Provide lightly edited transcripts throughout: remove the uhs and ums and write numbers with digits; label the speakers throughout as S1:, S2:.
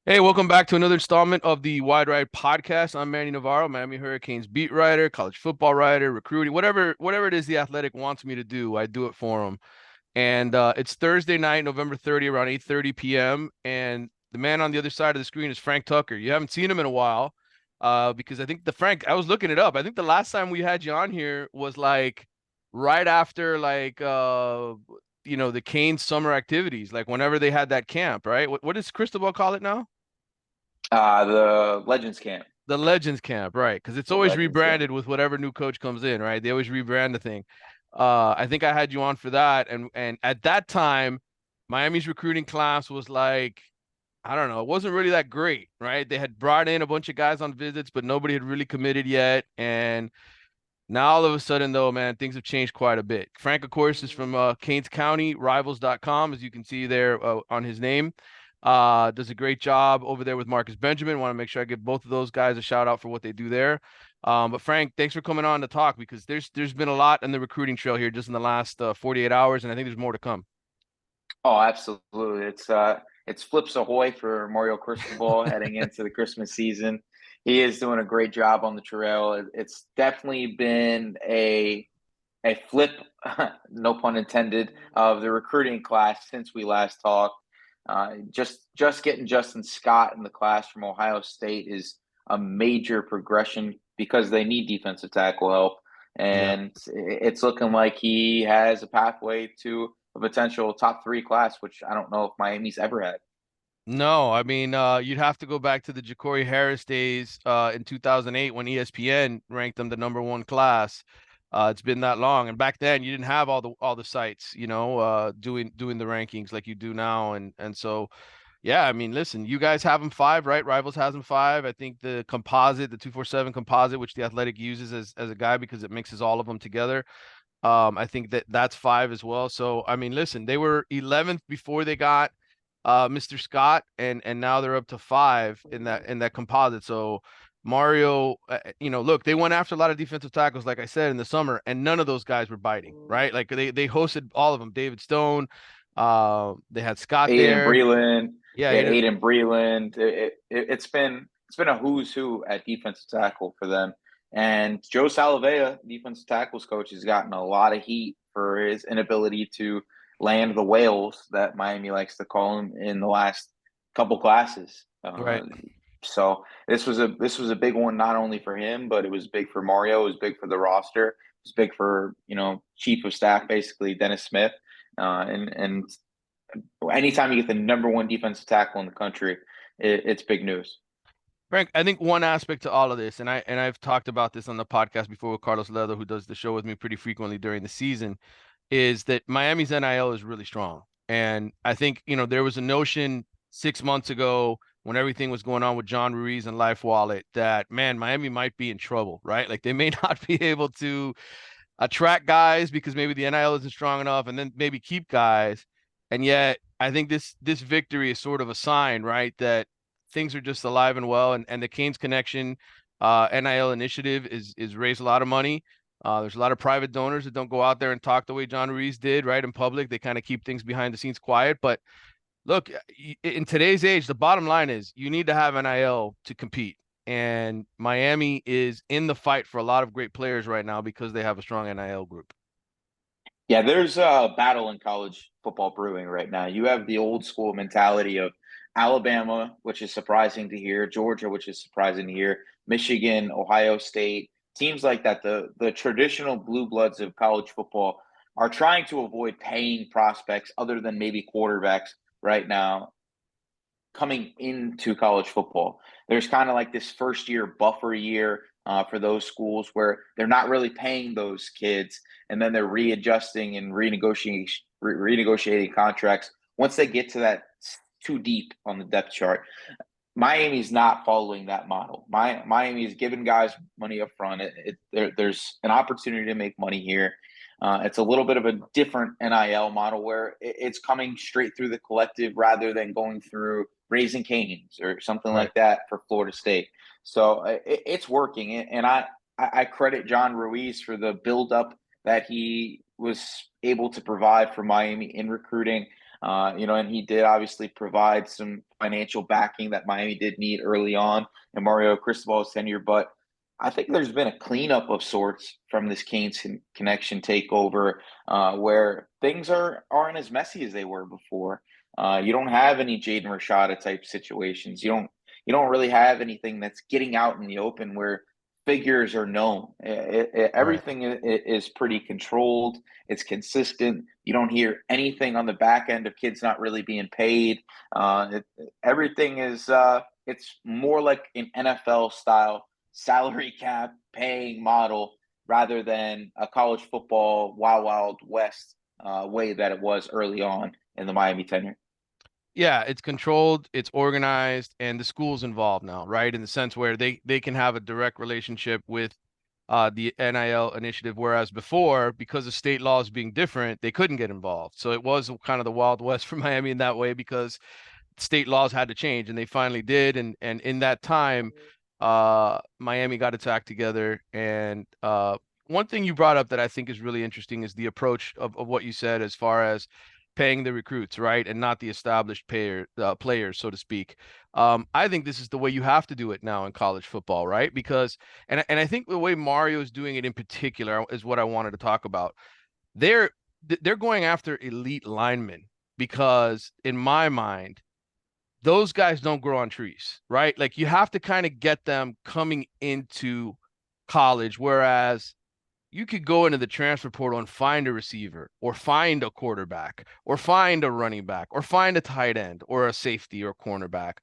S1: Hey, welcome back to another installment of the Wide Right Podcast. I'm Manny Navarro, Miami Hurricanes beat writer, college football writer, recruiting, whatever it is the Athletic wants me to do, I do it for them. And it's Thursday night, November 30, around 8:30 p.m. And the man on the other side of the screen is Frank Tucker. You haven't seen him in a while, because I think I was looking it up. I think the last time we had you on here was like right after the Canes summer activities, like whenever they had that camp, right? What does Cristobal call it now?
S2: The Legends Camp.
S1: The Legends Camp, right? Because it's
S2: The
S1: always
S2: Legends Camp.
S1: rebranded with whatever new coach comes in, right? They always rebrand the thing. I think I had you on for that, and at that time, Miami's recruiting class was like, I don't know, it wasn't really that great, right? They had brought in a bunch of guys on visits, but nobody had really committed yet. And now all of a sudden, though, man, things have changed quite a bit. Frank, of course, is from Canes County, rivals.com, as you can see there on his name. Does a great job over there with Marcus Benjamin. Want to make sure I give both of those guys a shout out for what they do there. But Frank, thanks for coming on to talk because there's been a lot in the recruiting trail here just in the last 48 hours, and I think there's more to come.
S2: Oh, absolutely. It's Flips Ahoy for Mario Cristobal heading into the Christmas season. He is doing a great job on the trail. It's definitely been a flip, no pun intended, of the recruiting class since we last talked. Just getting Justin Scott in the class from Ohio State is a major progression because they need defensive tackle help,
S1: Yeah.
S2: and it's looking like he has a pathway to a potential top three class, which I don't know if Miami's ever had.
S1: No, I mean, you'd have to go back to the Ja'Cory Harris days in 2008 when ESPN ranked them the number one class. It's been that long, and back then you didn't have all the sites, doing the rankings like you do now, and so yeah, I mean, listen, you guys have them five, right? Rivals has them five. I think the composite, the 247 composite, which the Athletic uses as a guide because it mixes all of them together. I think that's five as well. So I mean, listen, they were 11th before they got Mr. Scott, and now they're up to five in that composite. So Mario, look, they went after a lot of defensive tackles, like I said in the summer, and none of those guys were biting, right? Like they hosted all of them. David Stone, they had Scott
S2: Aiden
S1: there.
S2: Breland,
S1: Yeah,
S2: yeah,
S1: Aiden.
S2: Aiden Breland. It's been a who's who at defensive tackle for them. And Joe Salavea, defensive tackles coach, has gotten a lot of heat for his inability to land the whales that Miami likes to call him in the last couple classes.
S1: Right.
S2: So this was a big one not only for him, but it was big for Mario. It was big for the roster. It was big for chief of staff basically Dennis Smith. And anytime you get the number one defensive tackle in the country, it's big news.
S1: Frank, I think one aspect to all of this, and I've talked about this on the podcast before with Carlos Leather, who does the show with me pretty frequently during the season, is that Miami's NIL is really strong. And I think, there was a notion 6 months ago when everything was going on with John Ruiz and Life Wallet that, man, Miami might be in trouble, right? Like they may not be able to attract guys because maybe the NIL isn't strong enough and then maybe keep guys. And yet I think this victory is sort of a sign, right, that things are just alive and well, and the Canes Connection NIL initiative is raised a lot of money. There's a lot of private donors that don't go out there and talk the way John Ruiz did, right, in public. They kind of keep things behind the scenes quiet. But look, in today's age, the bottom line is you need to have NIL to compete. And Miami is in the fight for a lot of great players right now because they have a strong NIL group.
S2: Yeah, there's a battle in college football brewing right now. You have the old school mentality of Alabama, which is surprising to hear, Georgia, which is surprising to hear, Michigan, Ohio State, teams like that. The traditional blue bloods of college football are trying to avoid paying prospects other than maybe quarterbacks right now coming into college football. There's kind of like this first year buffer year for those schools where they're not really paying those kids, and then they're readjusting and renegotiating contracts once they get to that too deep on the depth chart. Miami's not following that model. Miami is giving guys money up front. There's an opportunity to make money here. It's a little bit of a different NIL model where it's coming straight through the collective rather than going through Raising Cane's or something
S1: Right.
S2: like that for Florida State. So it's working, and I credit John Ruiz for the buildup that he was able to provide for Miami in recruiting. And he did obviously provide some financial backing that Miami did need early on in Mario Cristobal's tenure. But I think there's been a cleanup of sorts from this Canes connection takeover, where things aren't as messy as they were before. You don't have any Jaden Rashada type situations. You don't really have anything that's getting out in the open where figures are known.
S1: Right.
S2: Everything is pretty controlled. It's consistent. You don't hear anything on the back end of kids not really being paid. Everything is it's more like an NFL style salary cap paying model rather than a college football wild west way that it was early on in the Miami tenure.
S1: Yeah, it's controlled, it's organized, and the school's involved now, right? In the sense where they can have a direct relationship with the NIL initiative, whereas before, because of state laws being different, they couldn't get involved. So it was kind of the Wild West for Miami in that way because state laws had to change, and they finally did. And in that time, Miami got its act together. And one thing you brought up that I think is really interesting is the approach of what you said as far as paying the recruits, right, and not the established players, so to speak. I think this is the way you have to do it now in college football, right? Because and I think the way Mario is doing it in particular is what I wanted to talk about. They're they're going after elite linemen because in my mind those guys don't grow on trees, right? Like you have to kind of get them coming into college, whereas you could go into the transfer portal and find a receiver or find a quarterback or find a running back or find a tight end or a safety or cornerback.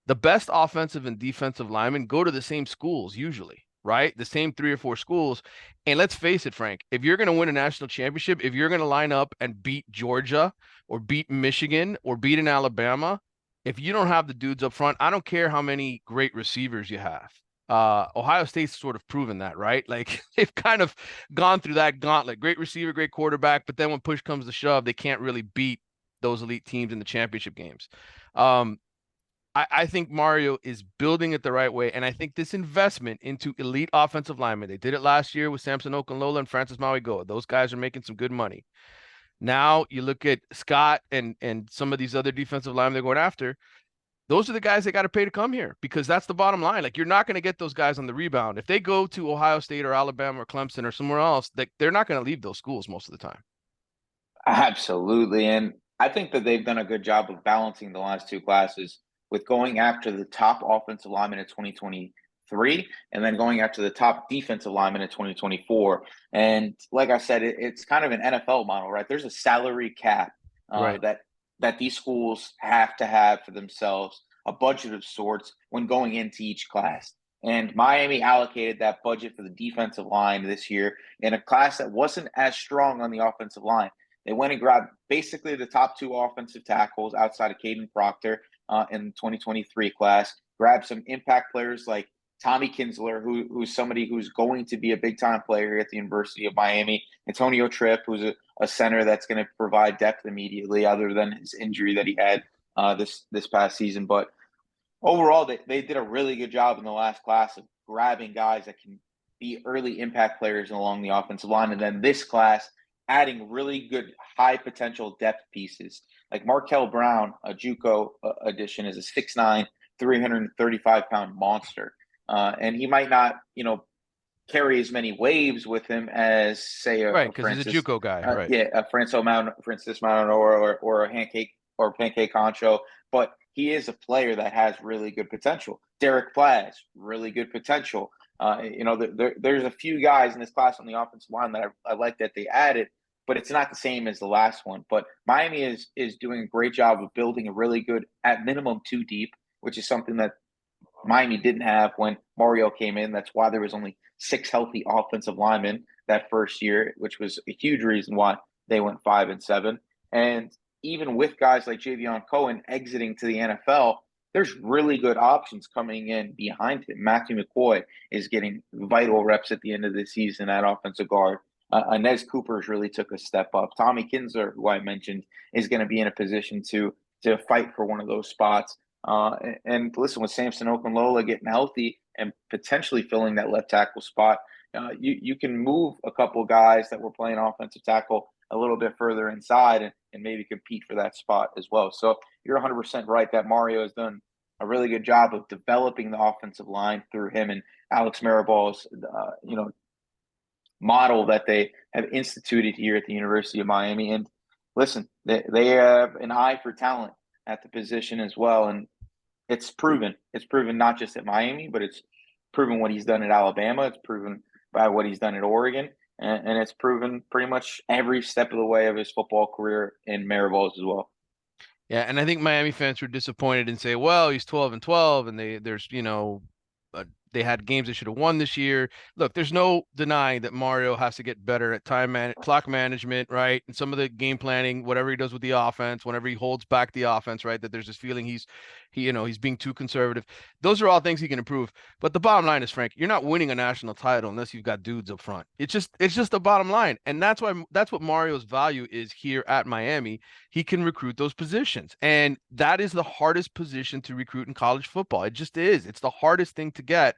S1: The best offensive and defensive linemen go to the same schools usually, right? The same three or four schools. And let's face it, Frank, if you're going to win a national championship, if you're going to line up and beat Georgia or beat Michigan or beat an Alabama, if you don't have the dudes up front, I don't care how many great receivers you have. Ohio State's sort of proven that, right? Like they've kind of gone through that gauntlet. Great receiver, great quarterback, but then when push comes to shove, they can't really beat those elite teams in the championship games. Um, I think Mario is building it the right way. And I think this investment into elite offensive linemen, they did it last year with Samson Okunlola and Francis Mauigoa. Those guys are making some good money. Now you look at Scott and some of these other defensive linemen they're going after. Those are the guys that got to pay to come here because that's the bottom line. Like you're not going to get those guys on the rebound. If they go to Ohio State or Alabama or Clemson or somewhere else, they're not going to leave those schools most of the time.
S2: Absolutely. And I think that they've done a good job of balancing the last two classes with going after the top offensive lineman in 2023 and then going after the top defensive lineman in 2024. And like I said, it's kind of an NFL model, right? There's a salary cap
S1: Right.
S2: that these schools have to have for themselves, a budget of sorts when going into each class. And Miami allocated that budget for the defensive line this year in a class that wasn't as strong on the offensive line. They went and grabbed basically the top two offensive tackles outside of Caden Proctor in the 2023 class, grabbed some impact players like Tommy Kinsler, who's somebody who's going to be a big time player at the University of Miami, Antonio Tripp, who's a center that's going to provide depth immediately, other than his injury that he had this past season. But overall, they did a really good job in the last class of grabbing guys that can be early impact players along the offensive line. And then this class, adding really good high potential depth pieces. Like Markel Brown, a JUCO addition, is a 6'9", 335-pound monster. And he might not, carry as many waves with him as, say,
S1: Right.
S2: a
S1: Because he's a
S2: Francis,
S1: JUCO guy. Right.
S2: a Francis Mount or a Pancake Concho, but he is a player that has really good potential. Derek Plaz, really good potential. There's a few guys in this class on the offensive line that I like that they added, but it's not the same as the last one. But Miami is doing a great job of building a really good, at minimum, two deep, which is something that Miami didn't have when Mario came in. That's why there was only six healthy offensive linemen that first year, which was a huge reason why they went 5-7. And even with guys like Javion Cohen exiting to the NFL, there's really good options coming in behind him. Matthew McCoy is getting vital reps at the end of the season at offensive guard. Inez Cooper's really took a step up. Tommy Kinsler, who I mentioned, is going to be in a position to fight for one of those spots. And listen, with Samson Okunlola getting healthy and potentially filling that left tackle spot, you can move a couple guys that were playing offensive tackle a little bit further inside and maybe compete for that spot as well. So you're 100% right that Mario has done a really good job of developing the offensive line through him and Alex Miraball's, model that they have instituted here at the University of Miami. And listen, they have an eye for talent at the position as well. And it's proven. It's proven not just at Miami, but it's proven what he's done at Alabama. It's proven by what he's done at Oregon. And it's proven pretty much every step of the way of his football career in Maribel's as well.
S1: Yeah, and I think Miami fans were disappointed and say, well, he's 12-12, and uh, they had games they should have won this year. Look, there's no denying that Mario has to get better at clock management, right? And some of the game planning, whatever he does with the offense, whenever he holds back the offense, right? That there's this feeling he's being too conservative. Those are all things he can improve. But the bottom line is, Frank, you're not winning a national title unless you've got dudes up front. It's just the bottom line, and that's what Mario's value is here at Miami. He can recruit those positions. And that is the hardest position to recruit in college football. It just is. It's the hardest thing to get.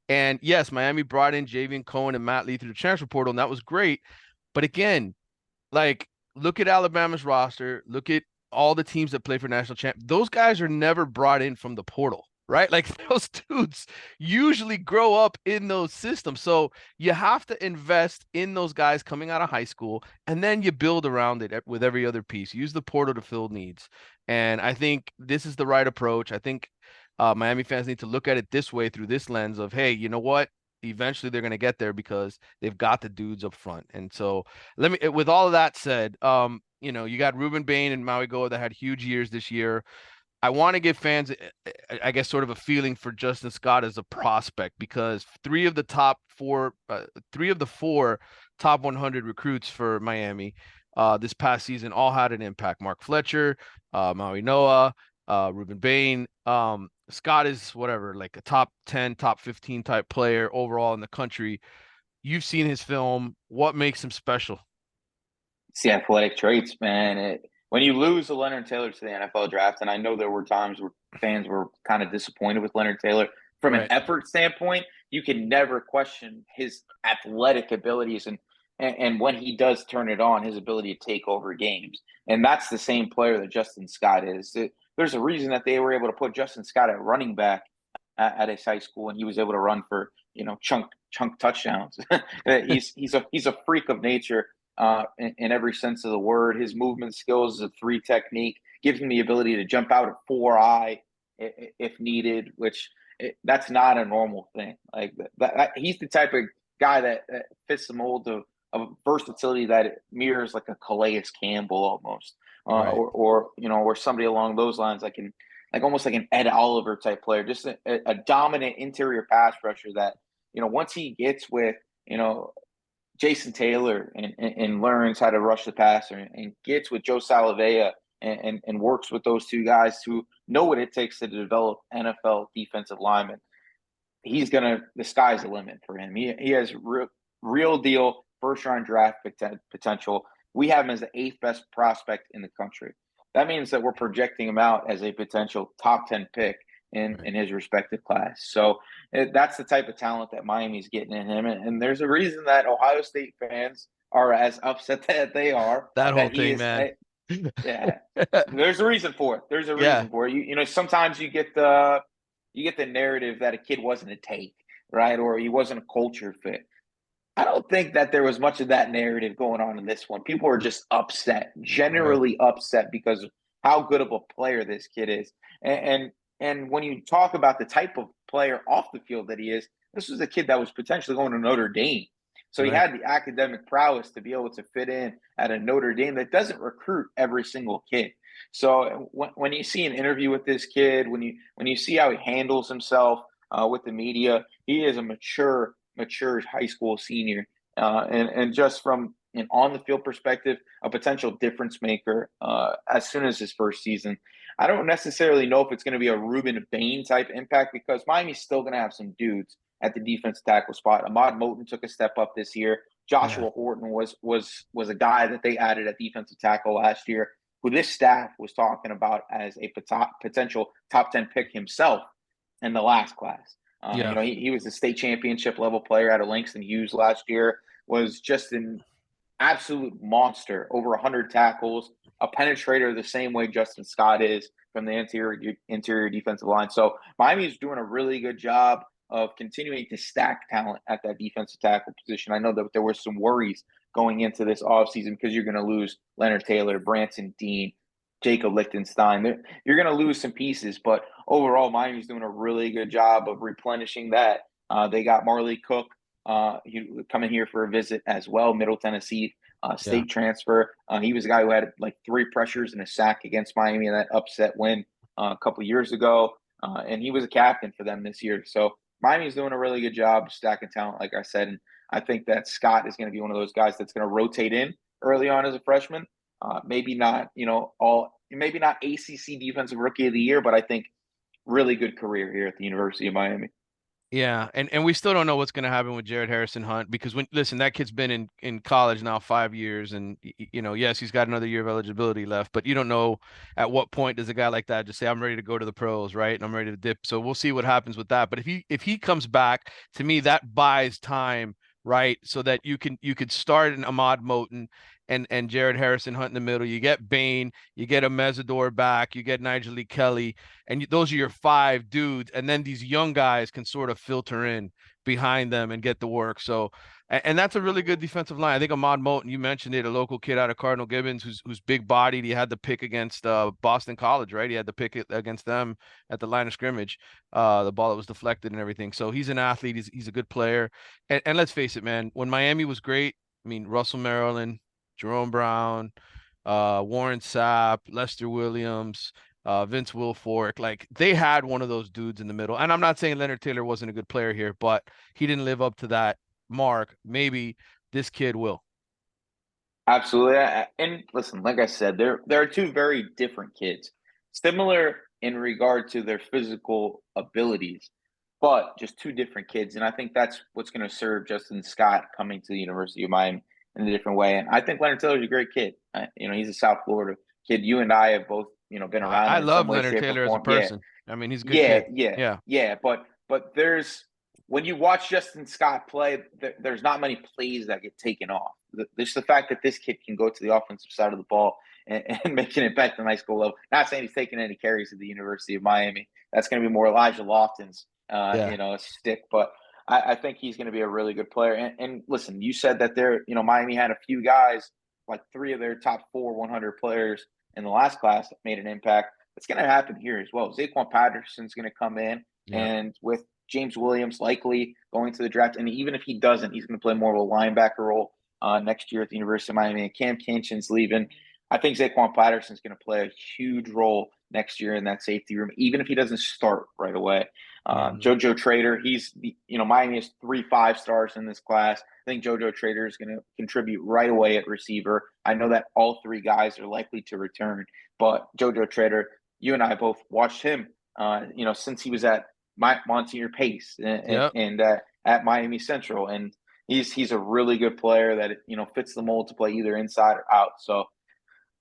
S1: And yes, Miami brought in Javian Cohen and Matt Lee through the transfer portal, and that was great. But again, like, look at Alabama's roster, look at all the teams that play for national champ. Those guys are never brought in from the portal, right? Like those dudes usually grow up in those systems. So you have to invest in those guys coming out of high school, and then you build around it with every other piece. Use the portal to fill needs. And I think this is the right approach. I think Miami fans need to look at it this way through this lens of, hey, you know what? Eventually they're going to get there because they've got the dudes up front. And so with all of that said, you got Ruben Bain and Maui Goa that had huge years this year. I want to give fans, I guess, sort of a feeling for Justin Scott as a prospect because three of the four top 100 recruits for Miami this past season all had an impact. Mark Fletcher, Maui Noah, Ruben Bain. Scott is whatever, like a top 10, top 15 type player overall in the country. You've seen his film. What makes him special?
S2: It's the athletic traits, man. When you lose a Leonard Taylor to the NFL draft, and I know there were times where fans were kind of disappointed with Leonard Taylor from an
S1: Right.
S2: effort standpoint, you can never question his athletic abilities and when he does turn it on, his ability to take over games. And that's the same player that Justin Scott is. There's a reason that they were able to put Justin Scott at running back at his high school, and he was able to run for chunk touchdowns. He's a freak of nature in every sense of the word. His movement skills is a three technique, gives him the ability to jump out at 4 eye if needed, which that's not a normal thing. Like he's the type of guy that fits the mold of versatility that mirrors like a Calais Campbell almost,
S1: Right.
S2: or somebody along those lines, like almost like an Ed Oliver type player, just a dominant interior pass rusher that once he gets with Jason Taylor and learns how to rush the passer and gets with Joe Salavea and works with those two guys who know what it takes to develop NFL defensive linemen, the sky's the limit for him. He has real deal first round draft potential. We have him as the eighth best prospect in the country. That means that we're projecting him out as a potential top 10 pick
S1: Right.
S2: in his respective class. So that's the type of talent that Miami's getting in him. And there's a reason that Ohio State fans are as upset that they are
S1: That whole
S2: that he
S1: thing,
S2: is.
S1: man.
S2: Yeah, there's a reason for it. There's a
S1: Yeah.
S2: reason for it. Sometimes you get the narrative that a kid wasn't a take, right? Or he wasn't a culture fit. I don't think that there was much of that narrative going on in this one. People are just upset,
S1: Right.
S2: generally upset because of how good of a player this kid is. And when you talk about the type of player off the field that he is, this was a kid that was potentially going to Notre Dame. So he
S1: Right.
S2: had the academic prowess to be able to fit in at a Notre Dame that doesn't recruit every single kid. So when you see an interview with this kid, when you see how he handles himself with the media, he is a mature high school senior, and just from an on the field perspective, a potential difference maker as soon as his first season. I don't necessarily know if it's going to be a Ruben Bain type impact because Miami's still going to have some dudes at the defense tackle spot. Ahmad Moten took a step up this year.
S1: Yeah.
S2: Joshua Horton was a guy that they added at defensive tackle last year, who this staff was talking about as a potential top 10 pick himself in the last class.
S1: Yeah.
S2: He was a state championship level player out of Langston Hughes last year. Was just an absolute monster, over 100 tackles, a penetrator the same way Justin Scott is from the interior defensive line. So Miami is doing a really good job of continuing to stack talent at that defensive tackle position. I know that there were some worries going into this offseason because you're going to lose Leonard Taylor, Branson Dean, Jacob Lichtenstein. You're going to lose some pieces, but overall, Miami's doing a really good job of replenishing that. They got Marley Cook coming here for a visit as well, Middle Tennessee
S1: Yeah.
S2: state transfer. He was a guy who had like 3 pressures and a sack against Miami in that upset win a couple years ago, and he was a captain for them this year. So Miami's doing a really good job stacking talent, like I said, and I think that Scott is going to be one of those guys that's going to rotate in early on as a freshman. Maybe not, maybe not ACC Defensive Rookie of the Year, but I think really good career here at the University of Miami.
S1: Yeah, and we still don't know what's going to happen with Jared Harrison Hunt because when listen, that kid's been in college now 5 years, and yes, he's got another year of eligibility left, but you don't know at what point does a guy like that just say I'm ready to go to the pros, right? And I'm ready to dip. So we'll see what happens with that. But if he comes back, to me that buys time, right? So that you could start an Ahmad Moten and Jared Harrison Hunt in the middle. You get Bain, you get a Mesidor back, you get Nigel Lee Kelly, and those are your 5 dudes, and then these young guys can sort of filter in behind them and get the work. So, and that's a really good defensive line. I think Ahmad Moten, you mentioned it, a local kid out of Cardinal Gibbons, who's big bodied. He had the pick against Boston College, right? He had the pick against them at the line of scrimmage, the ball that was deflected and everything. So he's an athlete. He's a good player. And let's face it, man, when Miami was great, I mean Russell Maryland, Jerome Brown, Warren Sapp, Lester Williams, Vince Wilfork. Like they had one of those dudes in the middle. And I'm not saying Leonard Taylor wasn't a good player here, but he didn't live up to that mark. Maybe this kid will.
S2: Absolutely. And listen, like I said, there are two very different kids, similar in regard to their physical abilities, but just two different kids. And I think that's what's going to serve Justin Scott coming to the University of Miami in a different way. And I think Leonard Taylor's a great kid. He's a South Florida kid. You and I have both, been around
S1: I
S2: him in some
S1: love
S2: way,
S1: Leonard
S2: shape, or
S1: Taylor as a
S2: form. Yeah,
S1: person. I mean, he's a good
S2: yeah,
S1: kid.
S2: yeah,
S1: Yeah.
S2: yeah. But there's when you watch Justin Scott play, there's not many plays that get taken off. There's the fact that this kid can go to the offensive side of the ball and make an impact on high school level. Not saying he's taking any carries at the University of Miami. That's going to be more Elijah Lofton's,
S1: Yeah.
S2: stick. But I think he's going to be a really good player. And listen, you said that Miami had a few guys, like 3 of their top 4 100 players in the last class that made an impact. It's going to happen here as well. Zaquan Patterson's going to come in,
S1: Yeah.
S2: and with James Williams likely going to the draft, and even if he doesn't, he's going to play more of a linebacker role next year at the University of Miami. And Cam Kinchin's leaving. I think Zaquan Patterson's going to play a huge role next year in that safety room, even if he doesn't start right away.
S1: Mm-hmm.
S2: JoJo Trader, Miami has 3 5-stars in this class. I think JoJo Trader is going to contribute right away at receiver. I know that all 3 guys are likely to return, but JoJo Trader, you and I both watched him, since he was at Monsignor Pace
S1: Yep.
S2: and at Miami Central, and he's a really good player that fits the mold to play either inside or out. So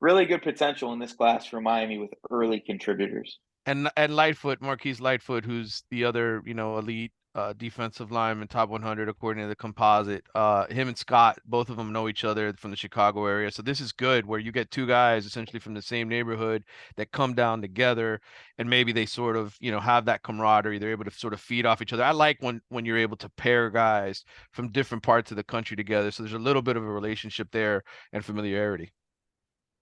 S2: really good potential in this class for Miami with early contributors.
S1: And Lightfoot, Marquise Lightfoot, who's the other, elite defensive lineman, top 100 according to the composite. Him and Scott, both of them know each other from the Chicago area. So this is good where you get 2 guys essentially from the same neighborhood that come down together, and maybe they sort of, have that camaraderie. They're able to sort of feed off each other. I like when you're able to pair guys from different parts of the country together. So there's a little bit of a relationship there and familiarity.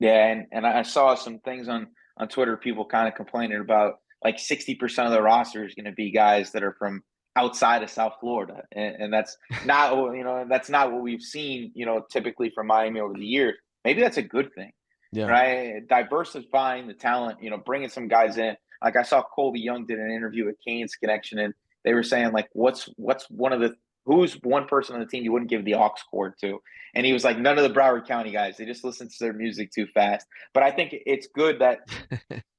S2: Yeah, and I saw some things on Twitter, people kind of complaining about like 60% of the roster is going to be guys that are from outside of South Florida, and that's not what we've seen typically from Miami over the years. Maybe that's a good thing,
S1: Yeah.
S2: right? Diversifying the talent, bringing some guys in. Like I saw Colby Young did an interview with Canes Connection, and they were saying like, what's one of the who's one person on the team you wouldn't give the aux cord to? And he was like, none of the Broward County guys. They just listen to their music too fast. But I think it's good that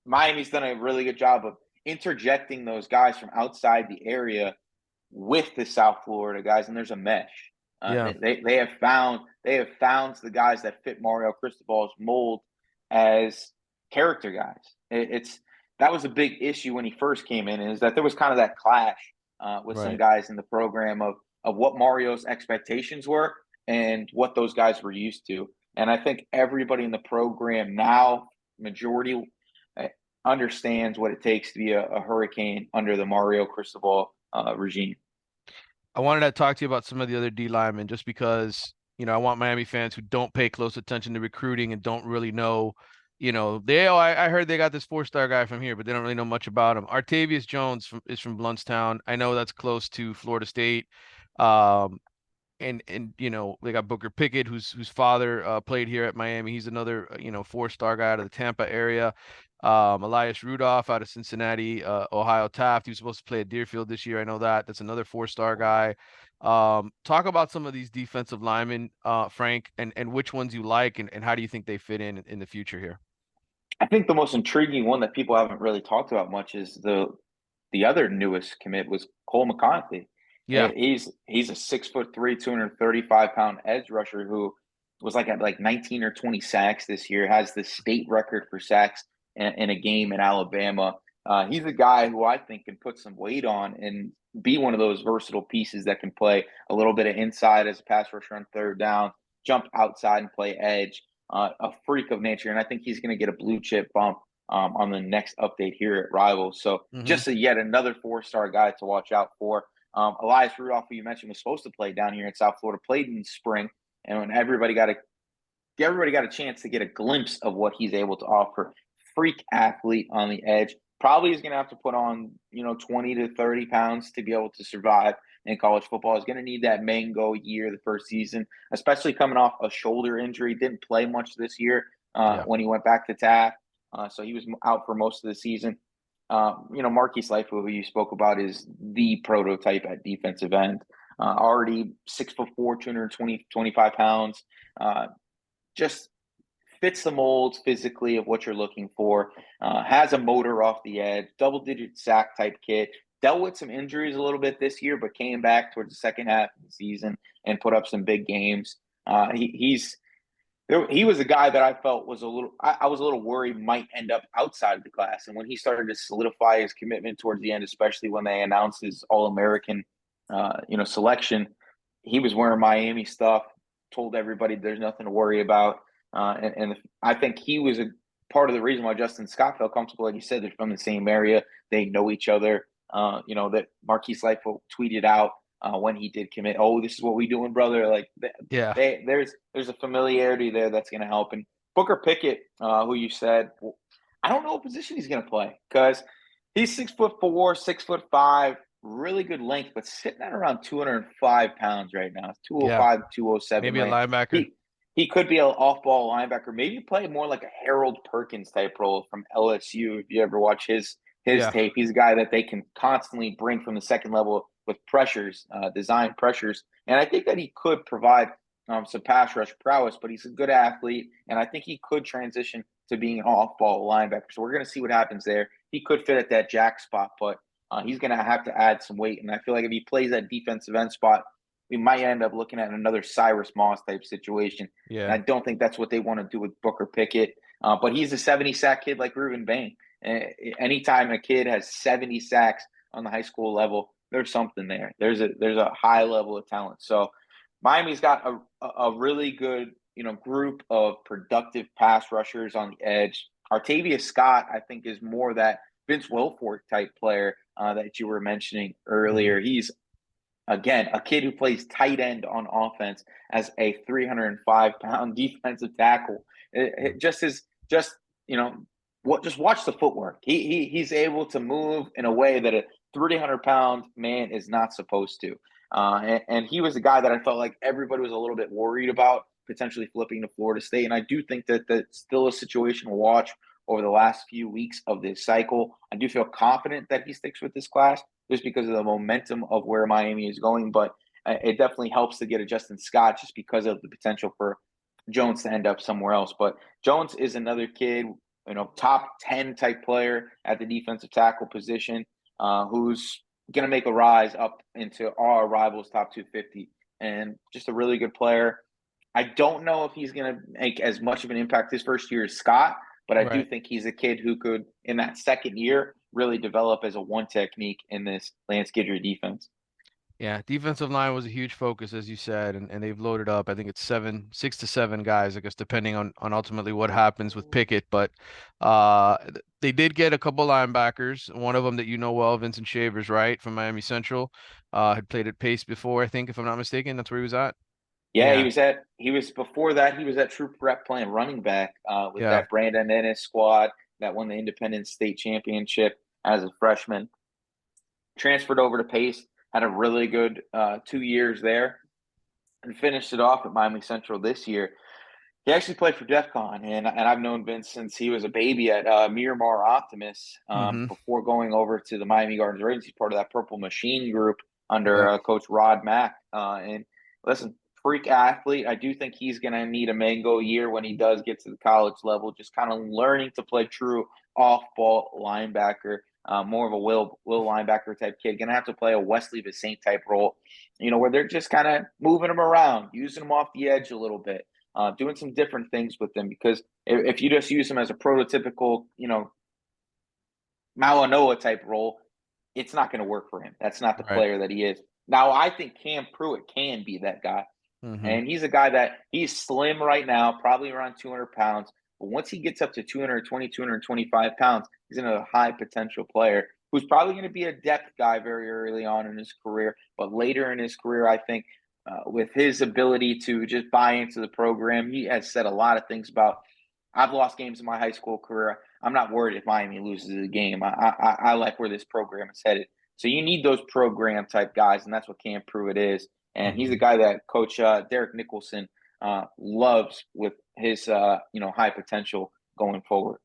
S2: Miami's done a really good job of interjecting those guys from outside the area with the South Florida guys, and there's a mesh.
S1: Yeah.
S2: They have found the guys that fit Mario Cristobal's mold as character guys. It's that was a big issue when he first came in, is that there was kind of that clash with some
S1: Right.
S2: guys in the program of what Mario's expectations were and what those guys were used to. And I think everybody in the program now, majority, uh, understands what it takes to be a Hurricane under the Mario Cristobal regime.
S1: I wanted to talk to you about some of the other D linemen just because, I want Miami fans who don't pay close attention to recruiting and don't really know, I heard they got this four-star guy from here, but they don't really know much about him. Artavius Jones is from Bluntstown. I know that's close to Florida State. Um, and they got Booker Pickett, whose father played here at Miami. He's another four-star guy out of the Tampa area. Elias Rudolph out of Cincinnati, Ohio Taft. He was supposed to play at Deerfield this year. I know that. That's another four-star guy. Talk about some of these defensive linemen, Frank, and which ones you like, and how do you think they fit in the future here?
S2: I think the most intriguing one that people haven't really talked about much is the other newest commit was Cole McConaughey.
S1: Yeah,
S2: He's a 6'3", 235-pound edge rusher who was like at like 19 or 20 sacks this year. Has the state record for sacks in a game in Alabama. He's a guy who I think can put some weight on and be one of those versatile pieces that can play a little bit of inside as a pass rusher on third down, jump outside and play edge. A freak of nature, and I think he's going to get a blue chip bump on the next update here at Rivals. So
S1: hmm
S2: just yet another four-star guy to watch out for. Elias Rudolph, who you mentioned, was supposed to play down here in South Florida, played in the spring, and when everybody got a chance to get a glimpse of what he's able to offer. Freak athlete on the edge. Probably is going to have to put on 20 to 30 pounds to be able to survive in college football. Is going to need that mango year the first season, especially coming off a shoulder injury. Didn't play much this year
S1: yeah,
S2: when he went back to Taft, so he was out for most of the season. Marquise Life, who you spoke about, is the prototype at defensive end. Already 6'4", 25 pounds. Just fits the mold physically of what you're looking for. Has a motor off the edge, double-digit sack type kid. Dealt with some injuries a little bit this year, but came back towards the second half of the season and put up some big games. He was a guy that I felt was I was a little worried might end up outside of the class. And when he started to solidify his commitment towards the end, especially when they announced his All-American, selection, he was wearing Miami stuff, told everybody there's nothing to worry about. And I think he was a part of the reason why Justin Scott felt comfortable. Like you said, they're from the same area. They know each other. That Marquise Lightfoot tweeted out when he did commit. Oh, this is what we doing, brother. Like
S1: yeah.
S2: there's a familiarity there that's going to help. And Booker Pickett, who you said, I don't know what position he's going to play because he's 6'4", 6'5", really good length, but sitting at around 205 pounds right now.
S1: Yeah,
S2: 205, 207
S1: maybe a
S2: range.
S1: linebacker.
S2: He could be an off-ball linebacker. Maybe play more like a Harold Perkins type role from LSU. If you ever watch his
S1: Yeah,
S2: tape, he's a guy that they can constantly bring from the second level with pressures, design pressures, and I think that he could provide some pass rush prowess. But he's a good athlete, and I think he could transition to being an off-ball linebacker. So we're going to see what happens there. He could fit at that jack spot, but he's going to have to add some weight. And I feel like if he plays that defensive end spot, we might end up looking at another Cyrus Moss type situation. And
S1: yeah,
S2: I don't think that's what they want to do with Booker Pickett. But he's a 70 sack kid like Reuben Bain. Anytime a kid has 70 sacks on the high school level, there's something there. There's a high level of talent. So Miami's got a really good group of productive pass rushers on the edge. Artavius Scott, I think, is more that Vince Wilfork type player that you were mentioning
S1: hmm
S2: earlier. He's again a kid who plays tight end on offense as a 305-pound defensive tackle. It just is just just watch the footwork. He's able to move in a way that a 300-pound man is not supposed to. And he was a guy that I felt like everybody was a little bit worried about potentially flipping to Florida State. And I do think that that's still a situation to watch over the last few weeks of this cycle. I do feel confident that he sticks with this class just because of the momentum of where Miami is going. But it definitely helps to get a Justin Scott just because of the potential for Jones to end up somewhere else. But Jones is another kid, top 10 type player at the defensive tackle position, who's going to make a rise up into our rivals top 250, and just a really good player. I don't know if he's going to make as much of an impact his first year as Scott, but I do
S1: right.
S2: think he's a kid who could, in that second year, really develop as a one technique in this Lance Guidry defense.
S1: Yeah, defensive line was a huge focus, as you said, and they've loaded up. I think it's 6 to 7 guys, I guess, depending on ultimately what happens with Pickett. But they did get a couple linebackers. One of them that you know well, Vincent Shavers, right, from Miami Central, had played at Pace before, I think, if I'm not mistaken. That's where he was at.
S2: Yeah,
S1: Yeah,
S2: he was before that, he was at True Prep playing running back with
S1: yeah,
S2: that Brandon Ennis squad that won the Independent State Championship as a freshman. Transferred over to Pace, had a really good 2 years there, and finished it off at Miami Central this year. He actually played for DEF CON, and I've known Vince since he was a baby at Miramar Optimus
S1: mm-hmm,
S2: before going over to the Miami Gardens Ravens. He's part of that Purple Machine group under
S1: yeah,
S2: Coach Rod Mack. And listen, freak athlete. I do think he's going to need a mango year when he does get to the college level, just kind of learning to play true off-ball linebacker. More of a will linebacker type kid. Going to have to play a Wesley Vissaint type role, where they're just kind of moving him around, using him off the edge a little bit, doing some different things with them. Because if you just use him as a prototypical, Malanoa type role, it's not going to work for him. That's not the
S1: right,
S2: player that he is. Now, I think Cam Pruitt can be that guy.
S1: mm-hmm,
S2: And he's a guy that he's slim right now, probably around 200 pounds. But once he gets up to 220, 225 pounds, he's a high potential player who's probably going to be a depth guy very early on in his career. But later in his career, I think with his ability to just buy into the program, he has said a lot of things about, I've lost games in my high school career. I'm not worried if Miami loses a game. I like where this program is headed. So you need those program type guys, and that's what Cam Pruitt is. And he's a
S1: mm-hmm.
S2: guy that Coach Derek Nicholson loves with his high potential going forward.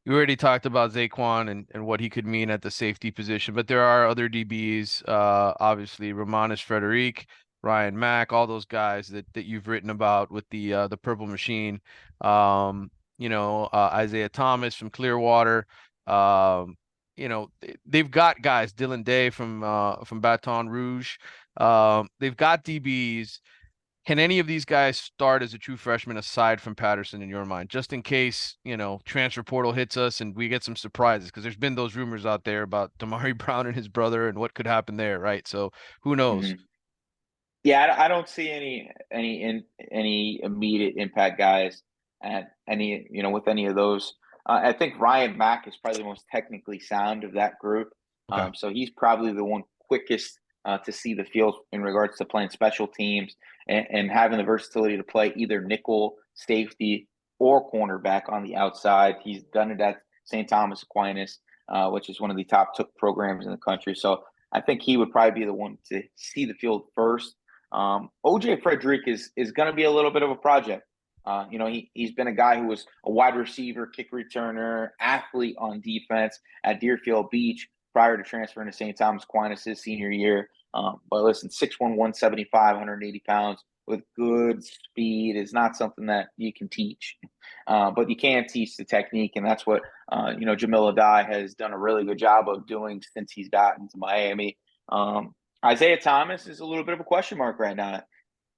S1: You already talked about Zaquan and what he could mean at the safety position, but there are other DBs, obviously Romanis Frederic, Ryan Mack, all those guys that you've written about with the Purple Machine. Isaiah Thomas from Clearwater. Um, they've got guys, Dylan Day from Baton Rouge. They've got DBs. Can any of these guys start as a true freshman aside from Patterson in your mind, just in case, transfer portal hits us and we get some surprises? Because there's been those rumors out there about Damari Brown and his brother and what could happen there, right? So who knows?
S2: Mm-hmm. Yeah, I don't see any immediate impact guys at any with any of those. I think Ryan Mack is probably the most technically sound of that group.
S1: Okay,
S2: So he's probably the one quickest to see the field in regards to playing special teams and having the versatility to play either nickel, safety, or cornerback on the outside. He's done it at St. Thomas Aquinas, which is one of the top programs in the country. So I think he would probably be the one to see the field first. OJ Frederick is going to be a little bit of a project. He's been a guy who was a wide receiver, kick returner, athlete on defense at Deerfield Beach prior to transferring to St. Thomas Aquinas his senior year. But listen, 6'1", 175, 180 pounds with good speed is not something that you can teach. But you can teach the technique, and that's what Jamil Adai has done a really good job of doing since he's gotten to Miami. Isaiah Thomas is a little bit of a question mark right now.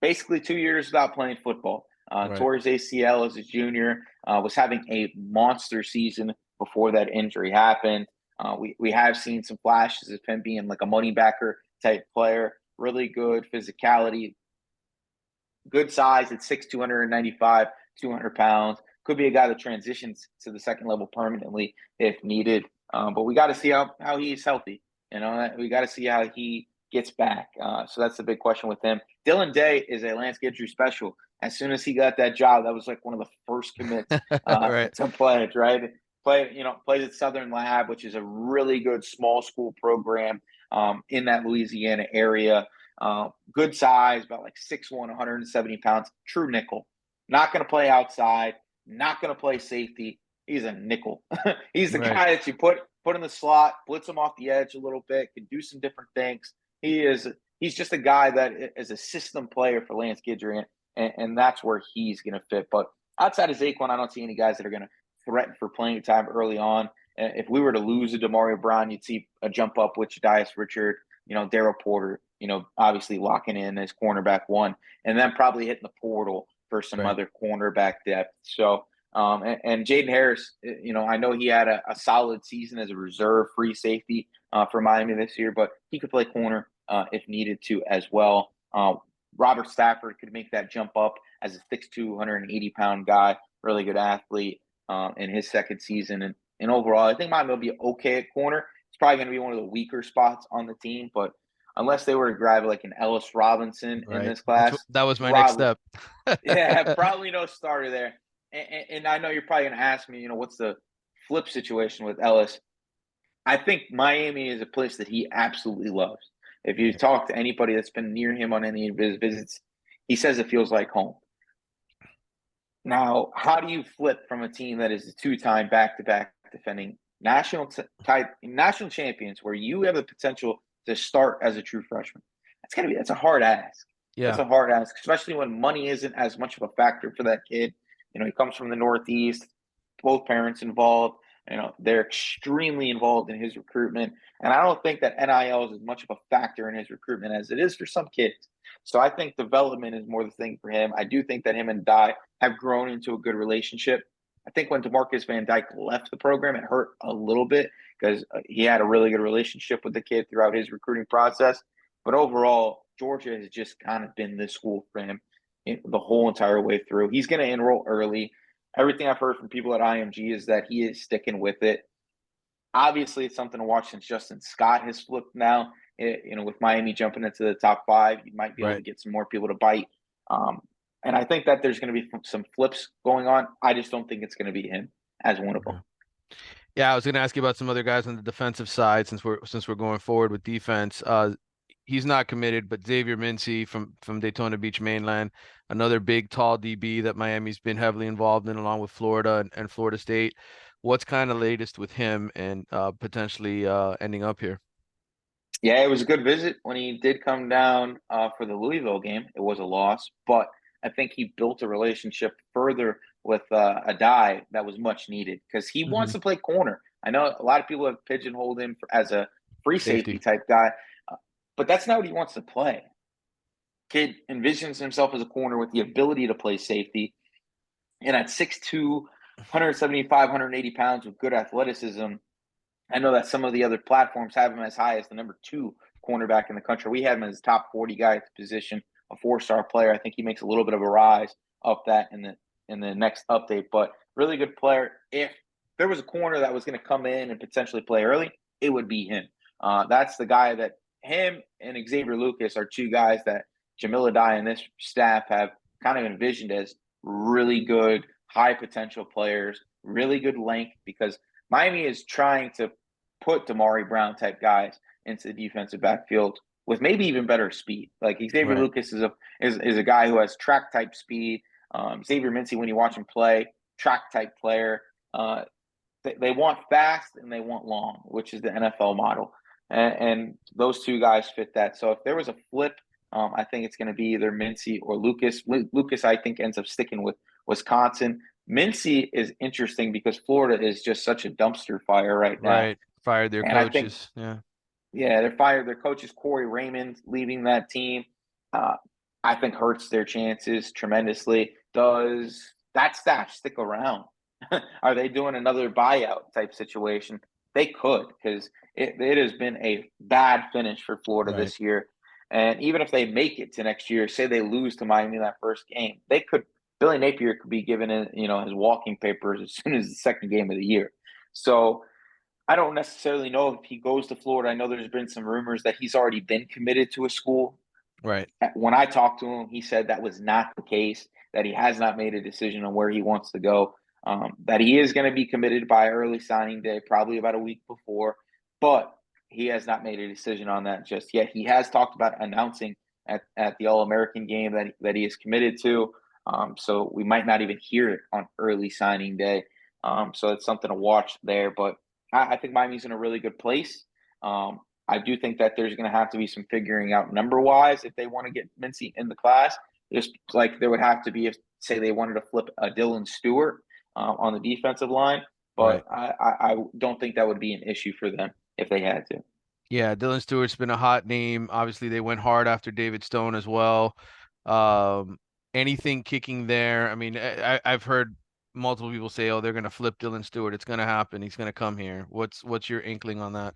S2: Basically, 2 years without playing football.
S1: right.
S2: Tore his ACL as a junior, was having a monster season before that injury happened. We have seen some flashes of him being like a money backer type player, really good physicality, good size at 6', 295, 200 pounds. Could be a guy that transitions to the second level permanently if needed. But we got to see how he's healthy. We got to see how he gets back. So that's the big question with him. Dylan Day is a Lance Guidry special. As soon as he got that job, that was like one of the first commits
S1: Right,
S2: to pledge, right? Plays at Southern Lab, which is a really good small school program in that Louisiana area. Good size, about like 6'1", 170 pounds, true nickel. Not going to play outside, not going to play safety. He's a nickel. He's the
S1: right,
S2: guy that you put in the slot, blitz him off the edge a little bit, can do some different things. He's just a guy that is a system player for Lance Guidry, and that's where he's going to fit. But outside of Zaquan, I don't see any guys that are going to threaten for playing time early on. If we were to lose a Demario Brown, you'd see a jump up with Jadias Richard, Darryl Porter, obviously locking in as cornerback one, and then probably hitting the portal for some
S1: right.
S2: other cornerback depth. So, and Jaden Harris, I know he had a solid season as a reserve free safety for Miami this year, but he could play corner. if needed to as well. Robert Stafford could make that jump up as a 6'2", 180-pound guy, really good athlete in his second season. And overall, I think Miami will be okay at corner. It's probably going to be one of the weaker spots on the team, but unless they were to grab like an Ellis Robinson in
S1: Right.
S2: this class,
S1: That was my next
S2: probably,
S1: step.
S2: yeah, probably no starter there. And I know you're probably going to ask me, what's the flip situation with Ellis? I think Miami is a place that he absolutely loves. If you
S1: Right.
S2: talk to anybody that's been near him on any of his visits, he says it feels like home. Now, how do you flip from a team that is a two-time back-to-back defending national champions, where you have the potential to start as a true freshman? That's a hard ask. That's
S1: Yeah.
S2: a hard ask, especially when money isn't as much of a factor for that kid. He comes from the Northeast, both parents involved. They're extremely involved in his recruitment, and I don't think that NIL is as much of a factor in his recruitment as it is for some kids. So I think development is more the thing for him. I do think that him and Dye have grown into a good relationship. I think when DeMarcus Van Dyke left the program, it hurt a little bit because he had a really good relationship with the kid throughout his recruiting process. But overall, Georgia has just kind of been the school for him the whole entire way through. He's going to enroll early. Everything I've heard from people at IMG is that he is sticking with it. Obviously, it's something to watch since Justin Scott has flipped now. With Miami jumping into the top five, you might be able to
S1: Right.
S2: get some more people to bite. And I think that there's going to be some flips going on. I just don't think it's going to be him as one of them.
S1: Okay. Yeah, I was going to ask you about some other guys on the defensive side since we're going forward with defense. He's not committed, but Xavier Mincy from Daytona Beach mainland, another big tall DB that Miami's been heavily involved in along with Florida and Florida State. What's kind of latest with him and potentially ending up here?
S2: Yeah, it was a good visit when he did come down for the Louisville game. It was a loss, but I think he built a relationship further with Adai that was much needed because he
S1: Hmm.
S2: wants to play corner. I know a lot of people have pigeonholed him as a free safety
S1: Safety.
S2: type guy, uh, but that's not what he wants to play. Kid envisions himself as a corner with the ability to play safety, and at 6'2", 175, 180 pounds with good athleticism, I know that some of the other platforms have him as high as the number 2 cornerback in the country. We have him as top 40 guy at the position, a 4-star player. I think he makes a little bit of a rise up that in the next update, but really good player. If there was a corner that was going to come in and potentially play early, it would be him. That's the guy that him and Xavier Lucas are two guys that Jamil Adai and this staff have kind of envisioned as really good, high potential players, really good length because Miami is trying to put Damari Brown type guys into the defensive backfield with maybe even better speed. Like Xavier
S1: Right.
S2: Lucas is a guy who has track type speed. Xavier Mincy, when you watch him play, track type player. They want fast and they want long, which is the NFL model, and those two guys fit that. So if there was a flip, I think it's going to be either Mincy or Lucas. Lucas, I think, ends up sticking with Wisconsin. Mincy is interesting because Florida is just such a dumpster fire right now.
S1: Right. Fired their
S2: And I think,
S1: coaches. Yeah.
S2: yeah, they're fired. Their coach is Corey Raymond leaving that team. Uh, I think hurts their chances tremendously. Does that staff stick around? Are they doing another buyout type situation? They could because it has been a bad finish for Florida
S1: Right.
S2: this year. And even if they make it to next year, say they lose to Miami that first game, they could. Billy Napier could be given his walking papers as soon as the second game of the year. So I don't necessarily know if he goes to Florida. I know there's been some rumors that he's already been committed to a school.
S1: Right.
S2: When I talked to him, he said that was not the case, that he has not made a decision on where he wants to go, that he is going to be committed by early signing day, probably about a week before, but he has not made a decision on that just yet. He has talked about announcing at the All American game that he is committed to. So we might not even hear it on early signing day. So it's something to watch there. But I think Miami's in a really good place. I do think that there's going to have to be some figuring out number wise if they want to get Mincy in the class. Just like there would have to be if, say, they wanted to flip a Dylan Stewart on the defensive line. But
S1: Right.
S2: I don't think that would be an issue for them if they had to.
S1: Yeah, Dylan Stewart's been a hot name. Obviously, they went hard after David Stone as well. Um, Anything kicking there? I mean, I've heard multiple people say, "Oh, they're going to flip Dylan Stewart. It's going to happen. He's going to come here." What's your inkling on that?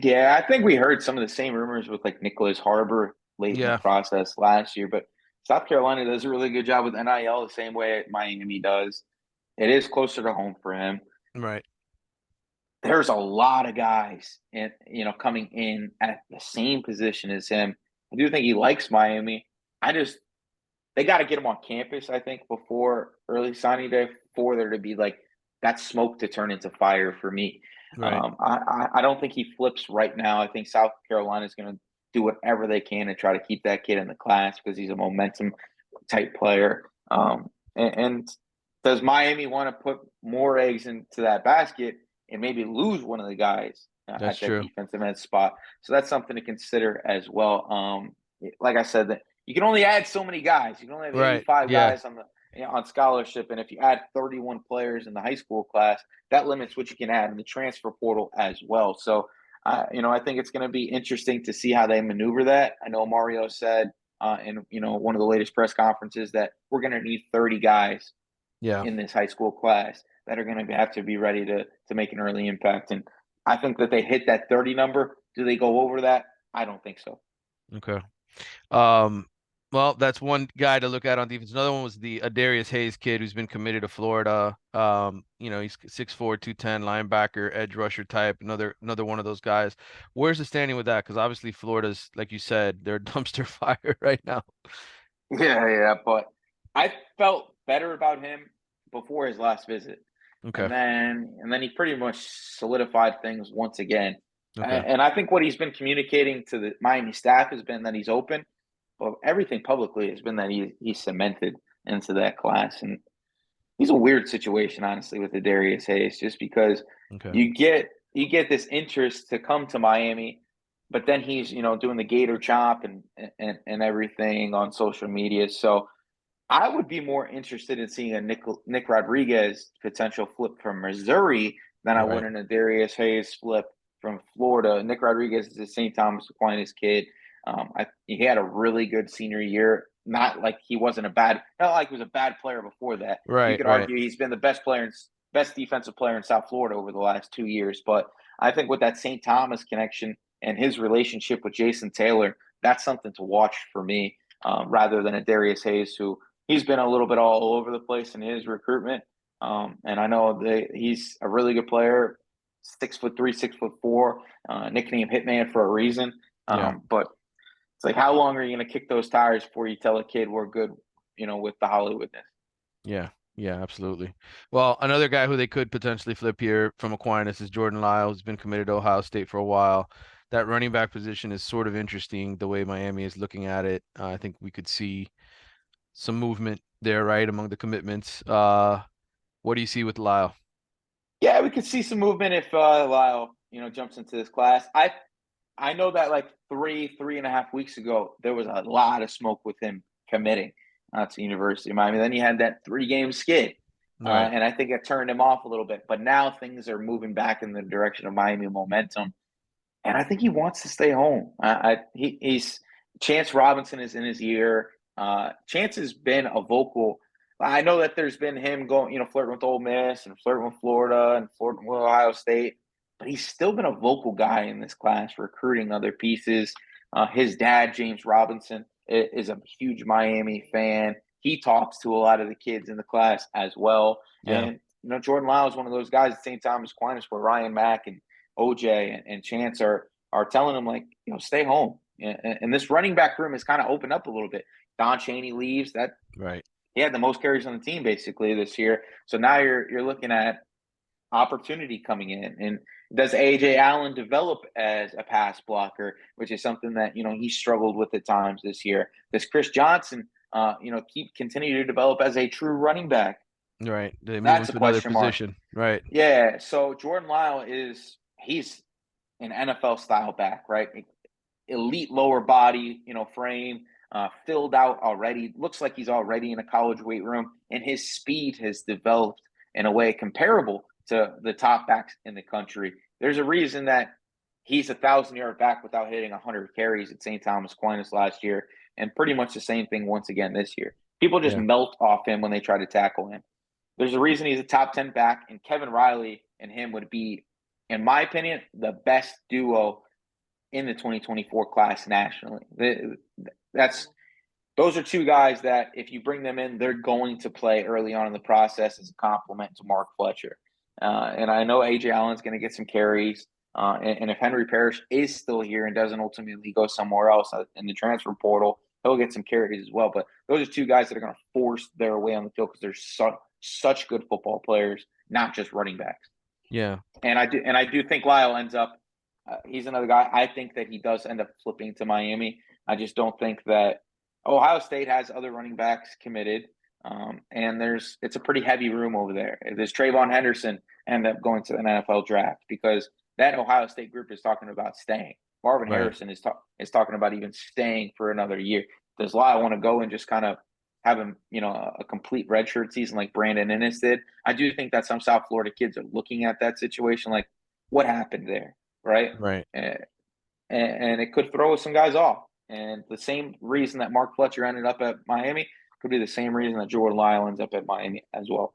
S2: Yeah, I think we heard some of the same rumors with like Nicholas Harbor late in the
S1: Yeah,
S2: process last year, but South Carolina does a really good job with NIL the same way Miami does. It is closer to home for him.
S1: right.
S2: There's a lot of guys and coming in at the same position as him. I do think he likes Miami. I just they got to get him on campus, I think, before early signing day for there to be like that smoke to turn into fire for me.
S1: Right.
S2: I don't think he flips right now. I think South Carolina is going to do whatever they can to try to keep that kid in the class because he's a momentum type player. And does Miami want to put more eggs into that basket and maybe lose one of the guys
S1: That's
S2: at that
S1: true.
S2: defensive end spot? So that's something to consider as well. Like I said, that you can only add so many guys. You can only have
S1: Right.
S2: 85
S1: Yeah.
S2: guys on scholarship, and if you add 31 players in the high school class, that limits what you can add in the transfer portal as well. So, I think it's going to be interesting to see how they maneuver that. I know Mario said in one of the latest press conferences that we're going to need 30 guys
S1: Yeah.
S2: in this high school class that are going to have to be ready to make an early impact. And I think that they hit that 30 number. Do they go over that? I don't think so.
S1: Okay. Um, well, that's one guy to look at on defense. Another one was the Adarius Hayes kid who's been committed to Florida. He's 6'4", 210 linebacker, edge rusher type. Another one of those guys. Where's the standing with that? Because obviously Florida's, like you said, they're a dumpster fire right now.
S2: Yeah, but I felt better about him before his last visit,
S1: Okay.
S2: and then he pretty much solidified things once again.
S1: Okay.
S2: And I think what he's been communicating to the Miami staff has been that he's open, but everything publicly has been that he's cemented into that class. And he's a weird situation, honestly, with the Darius Hayes, just because
S1: Okay.
S2: you get this interest to come to Miami, but then he's doing the Gator chop and everything on social media. So I would be more interested in seeing a Nick Rodriguez potential flip from Missouri than I would
S1: Right.
S2: in a Darius Hayes flip from Florida. Nick Rodriguez is a St. Thomas Aquinas kid. He had a really good senior year. Not like he wasn't a bad, not like he was a bad player before that. You
S1: Right.
S2: could
S1: Right.
S2: argue he's been the best defensive player in South Florida over the last 2 years. But I think with that St. Thomas connection and his relationship with Jason Taylor, that's something to watch for me, rather than a Darius Hayes who he's been a little bit all over the place in his recruitment. And I know that he's a really good player, 6'3", 6'4", nickname Hitman for a reason.
S1: Yeah.
S2: But it's like, how long are you going to kick those tires before you tell a kid we're good, with the Hollywoodness?
S1: Yeah. Yeah, absolutely. Well, another guy who they could potentially flip here from Aquinas is Jordan Lyle, who's been committed to Ohio State for a while. That running back position is sort of interesting the way Miami is looking at it. I think we could see some movement there, right, among the commitments. What do you see with Lyle?
S2: Yeah, we could see some movement if Lyle, jumps into this class. I know that like 3.5 weeks ago, there was a lot of smoke with him committing to University of Miami. Then he had that 3-game skid,
S1: Right.
S2: and I think it turned him off a little bit. But now things are moving back in the direction of Miami momentum, and I think he wants to stay home. He's Chance Robinson is in his ear. Chance has been a vocal. I know that there's been him going, flirting with Ole Miss and flirting with Florida and flirting with Ohio State, but he's still been a vocal guy in this class, recruiting other pieces. His dad, James Robinson, is a huge Miami fan. He talks to a lot of the kids in the class as well.
S1: Yeah.
S2: And Jordan Lyle is one of those guys at St. Thomas Aquinas where Ryan Mack and OJ and Chance are telling him like, stay home. And this running back room has kind of opened up a little bit. Don Chaney leaves. That
S1: Right.
S2: he had the most carries on the team basically this year. So now you're looking at opportunity coming in. And does AJ Allen develop as a pass blocker, which is something that he struggled with at times this year? Does Chris Johnson continue to develop as a true running back?
S1: Right. They move him
S2: That's a
S1: to another
S2: question mark.
S1: position. Right.
S2: Yeah. So Jordan Lyle he's an NFL style back, right? Elite lower body, frame, filled out already. Looks like he's already in a college weight room, and his speed has developed in a way comparable to the top backs in the country. There's a reason that he's 1,000-yard back without hitting 100 carries at St. Thomas Aquinas last year, and pretty much the same thing once again this year. People just
S1: Yeah.
S2: melt off him when they try to tackle him. There's a reason he's a top 10 back, and Kevin Riley and him would be, in my opinion, the best duo in the 2024 class nationally. That's Those are two guys that if you bring them in, they're going to play early on in the process as a complement to Mark Fletcher. And I know AJ Allen's going to get some carries. And if Henry Parrish is still here and doesn't ultimately go somewhere else in the transfer portal, he'll get some carries as well. But those are two guys that are going to force their way on the field because they're such good football players, not just running backs.
S1: Yeah.
S2: And I do think Lyle ends up. He's another guy. I think that he does end up flipping to Miami. I just don't think that Ohio State has other running backs committed, and it's a pretty heavy room over there. There's Trayvon Henderson end up going to the NFL draft because that Ohio State group is talking about staying. Marvin
S1: Right.
S2: Harrison is talking about even staying for another year. Does Lyle want to go and just kind of have him, a complete redshirt season like Brandon Inniss did? I do think that some South Florida kids are looking at that situation like, what happened there, right?
S1: Right.
S2: And it could throw some guys off. And the same reason that Mark Fletcher ended up at Miami could be the same reason that Jordan Lyle ends up at Miami as well.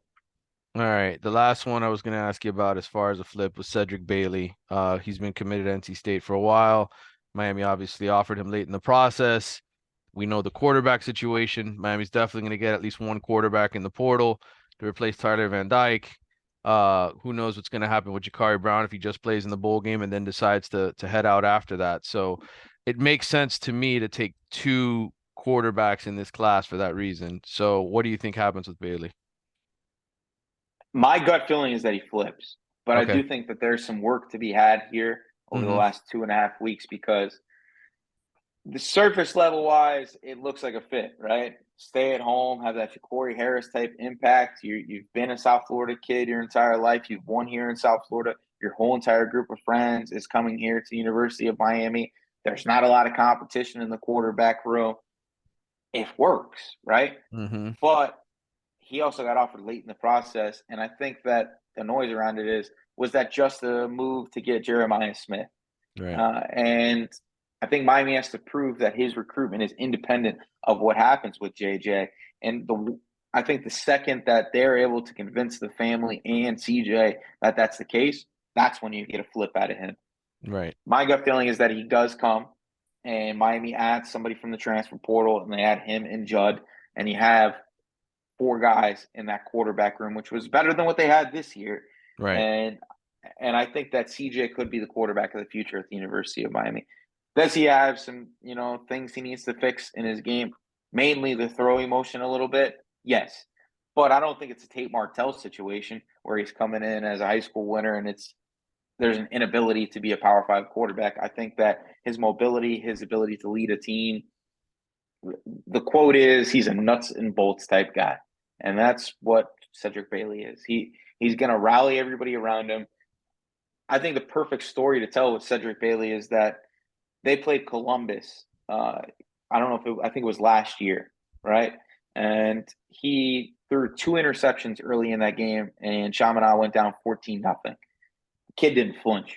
S1: All right. The last one I was going to ask you about as far as a flip was Cedric Bailey. He's been committed to NC State for a while. Miami obviously offered him late in the process. We know the quarterback situation. Miami's definitely going to get at least one quarterback in the portal to replace Tyler Van Dyke. Who knows what's going to happen with Jakari Brown if he just plays in the bowl game and then decides to head out after that. So it makes sense to me to take two quarterbacks in this class for that reason. So what do you think happens with Bailey?
S2: My gut feeling is that he flips, but I
S1: Okay.
S2: do think that there's some work to be had here over the
S1: Mm-hmm.
S2: last 2.5 weeks because the surface level wise, it looks like a fit, right? Stay at home, have that Corey Harris type impact. You've been a South Florida kid your entire life. You've won here in South Florida. Your whole entire group of friends is coming here to the University of Miami. There's not a lot of competition in the quarterback room. It works, right?
S1: Mm-hmm.
S2: But he also got offered late in the process, and I think that the noise around it was that just a move to get Jeremiah Smith.
S1: Right.
S2: And I think Miami has to prove that his recruitment is independent of what happens with JJ. And I think the second that they're able to convince the family and CJ that that's the case, that's when you get a flip out of him.
S1: Right.
S2: My gut feeling is that he does come, and Miami adds somebody from the transfer portal, and they add him and Judd, and you have four guys in that quarterback room, which was better than what they had this year.
S1: Right.
S2: And and I think that CJ could be the quarterback of the future at the University of Miami. Does he have some, things he needs to fix in his game? Mainly the throwing motion a little bit. Yes. But I don't think it's a Tate Martell situation where he's coming in as a high school winner and there's an inability to be a Power 5 quarterback. I think that his mobility, his ability to lead a team, the quote is he's a nuts and bolts type guy. And that's what Cedric Bailey is. He's going to rally everybody around him. I think the perfect story to tell with Cedric Bailey is that they played Columbus. I don't know if I think it was last year, right? And he threw two interceptions early in that game, and Chaminade went down 14-0. Kid didn't flinch,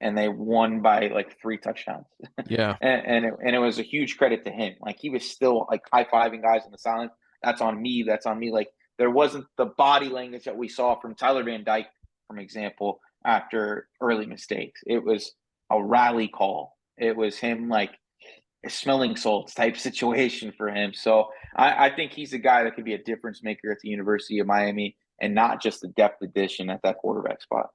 S2: and they won by like 3 touchdowns.
S1: Yeah.
S2: and it was a huge credit to him. Like he was still like high fiving guys in the silence. That's on me. That's on me. Like there wasn't the body language that we saw from Tyler Van Dyke, for example, after early mistakes. It was a rally call. It was him like smelling salts type situation for him. So I think he's a guy that could be a difference maker at the University of Miami and not just a depth addition at that quarterback spot.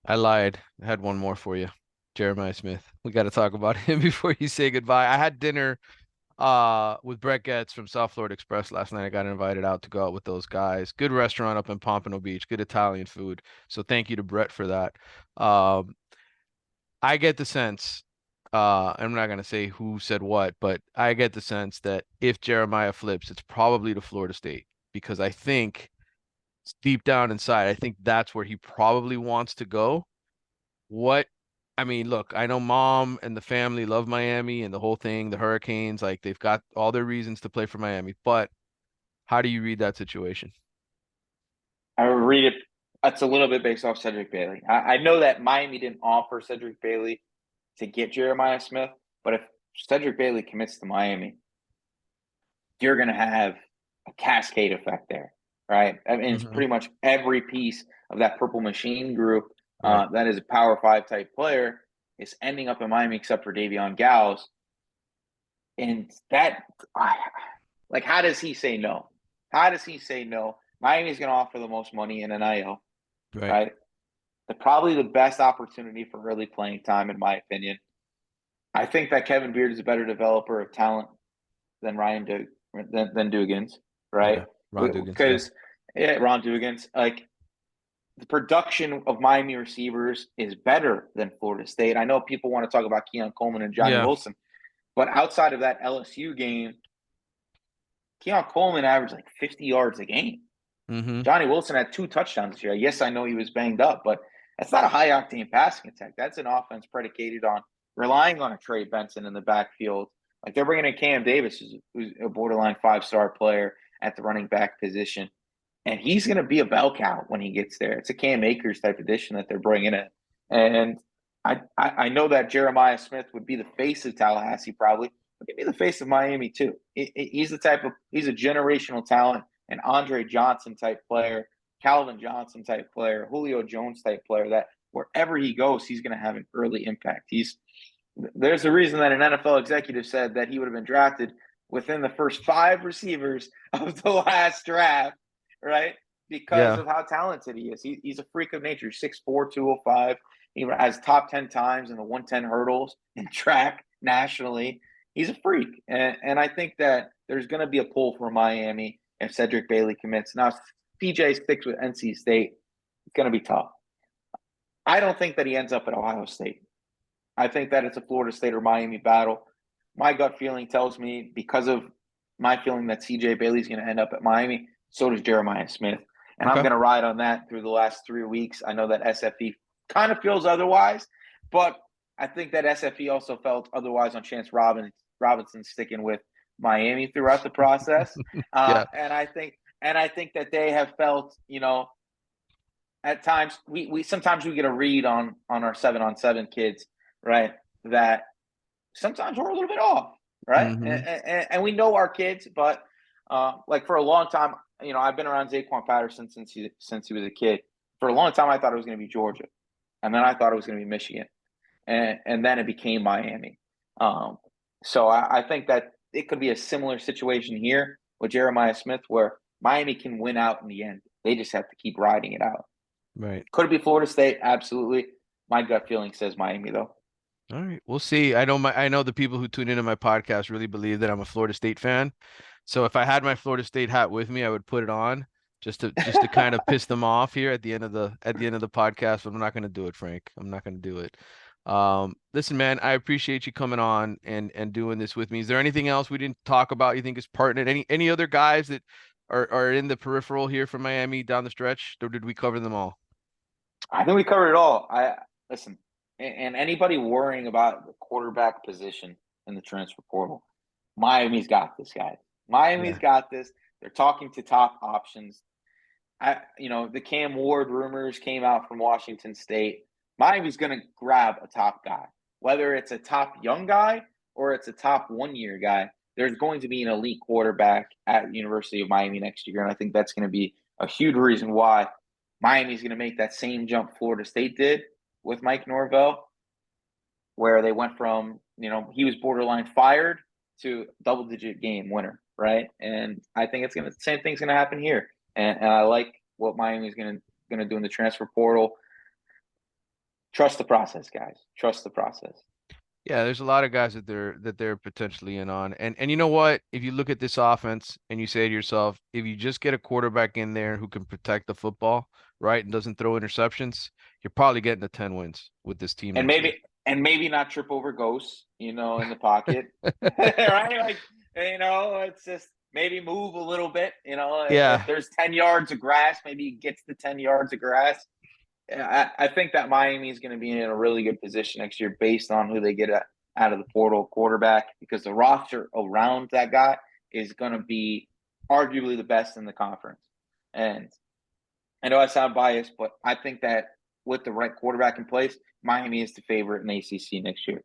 S1: I lied. I had one more for you. Jeremiah Smith. We got to talk about him before you say goodbye. I had dinner with Brett Getz from South Florida Express last night. I got invited out to go out with those guys. Good restaurant up in Pompano Beach, good Italian food. So thank you to Brett for that. Um, I get the sense, I'm not gonna say who said what, but I get the sense that if Jeremiah flips, it's probably to Florida State because I think deep down inside, I think that's where he probably wants to go. What I mean, look, I know mom and the family love Miami and the whole thing, the Hurricanes, like they've got all their reasons to play for Miami, but how do you read that situation?
S2: I read it. It's a little bit based off Cedric Bailey. I know that Miami didn't offer Cedric Bailey to get Jeremiah Smith, but if Cedric Bailey commits to Miami, you're going to have a cascade effect there, right? I mean, it's
S1: Hmm.
S2: pretty much every piece of that Purple Machine group
S1: Right.
S2: that is a Power 5 type player. is ending up in Miami except for Davion Galls. And that, like, how does he say no? How does he say no? Miami's going to offer the most money in NIL,
S1: Right.
S2: right? Probably the best opportunity for early playing time, in my opinion. I think that Kevin Beard is a better developer of talent than than Dugans, right?
S1: Yeah. Ron Dugans. Yeah.
S2: Because Ron Dugans, like, the production of Miami receivers is better than Florida State. I know people want to talk about Keon Coleman and Johnny
S1: Yeah.
S2: Wilson, but outside of that LSU game, Keon Coleman averaged like 50 yards a game.
S1: Mm-hmm.
S2: Johnny Wilson had 2 touchdowns this year. Yes, I know he was banged up, but that's not a high octane passing attack. That's an offense predicated on relying on a Trey Benson in the backfield. Like, they're bringing in Cam Davis, who's a borderline 5-star player at the running back position. And he's going to be a bell cow when he gets there. It's a Cam Akers type addition that they're bringing in. And I know that Jeremiah Smith would be the face of Tallahassee probably, but he'd be the face of Miami too. He's a generational talent, an Andre Johnson type player, Calvin Johnson type player, Julio Jones type player that wherever he goes, he's going to have an early impact. There's a reason that an NFL executive said that he would have been drafted within the first 5 receivers of the last draft, right? Because
S1: Yeah.
S2: of how talented he is. He's a freak of nature. 6'4", 205. He has top 10 times in the 110 hurdles in track nationally. He's a freak. And I think that there's going to be a pull for Miami if Cedric Bailey commits. Now, if PJ sticks with NC State, it's going to be tough. I don't think that he ends up at Ohio State. I think that it's a Florida State or Miami battle. My gut feeling tells me, because of my feeling that CJ Bailey's going to end up at Miami, so does Jeremiah Smith. And I'm
S1: Okay.
S2: going to ride on that through the last 3 weeks. I know that SFE kind of feels otherwise, but I think that SFE also felt otherwise on Chance Robinson sticking with Miami throughout the process.
S1: Yeah.
S2: And I think that they have felt, at times we sometimes we get a read on our 7-on-7 kids, right? That sometimes we're a little bit off, right?
S1: Mm-hmm.
S2: And we know our kids, but like, for a long time, I've been around Zaquan Patterson since he was a kid. For a long time, I thought it was going to be Georgia, and then I thought it was going to be Michigan, and then it became Miami. So I think that it could be a similar situation here with Jeremiah Smith, where Miami can win out in the end. They just have to keep riding it out.
S1: Right.
S2: Could it be Florida State? Absolutely. My gut feeling says Miami, though.
S1: All right. We'll see. I know the people who tune into my podcast really believe that I'm a Florida State fan. So if I had my Florida State hat with me, I would put it on just to kind of piss them off here at the end of the podcast, but I'm not going to do it, Frank. I'm not going to do it. Listen, man, I appreciate you coming on and doing this with me. Is there anything else we didn't talk about you think is pertinent? Any other guys that are in the peripheral here from Miami down the stretch, or did we cover them all?
S2: I think we covered it all. Listen, and anybody worrying about the quarterback position in the transfer portal, Miami's got this, guy. Miami's
S1: Yeah.
S2: got this. They're talking to top options. The Cam Ward rumors came out from Washington State. Miami's going to grab a top guy, whether it's a top young guy or it's a top 1-year guy. There's going to be an elite quarterback at the University of Miami next year, and I think that's going to be a huge reason why Miami's going to make that same jump Florida State did with Mike Norvell, where they went from, he was borderline fired to double-digit game winner, right? And I think the same thing's going to happen here. And I like what Miami's going to do in the transfer portal. Trust the process, guys. Trust the process.
S1: Yeah, there's a lot of guys that they're potentially in on. And you know what? If you look at this offense and you say to yourself, if you just get a quarterback in there who can protect the football, right, and doesn't throw interceptions, you're probably getting to 10 wins with this team
S2: And
S1: next year.
S2: maybe not trip over ghosts, in the pocket. Right? Like, it's just maybe move a little bit. If
S1: Yeah,
S2: there's 10 yards of grass, maybe he gets the 10 yards of grass. I think that Miami is going to be in a really good position next year based on who they get out of the portal quarterback, because the roster around that guy is going to be arguably the best in the conference. And I know I sound biased, but I think that with the right quarterback in place, Miami is the favorite in the ACC next year.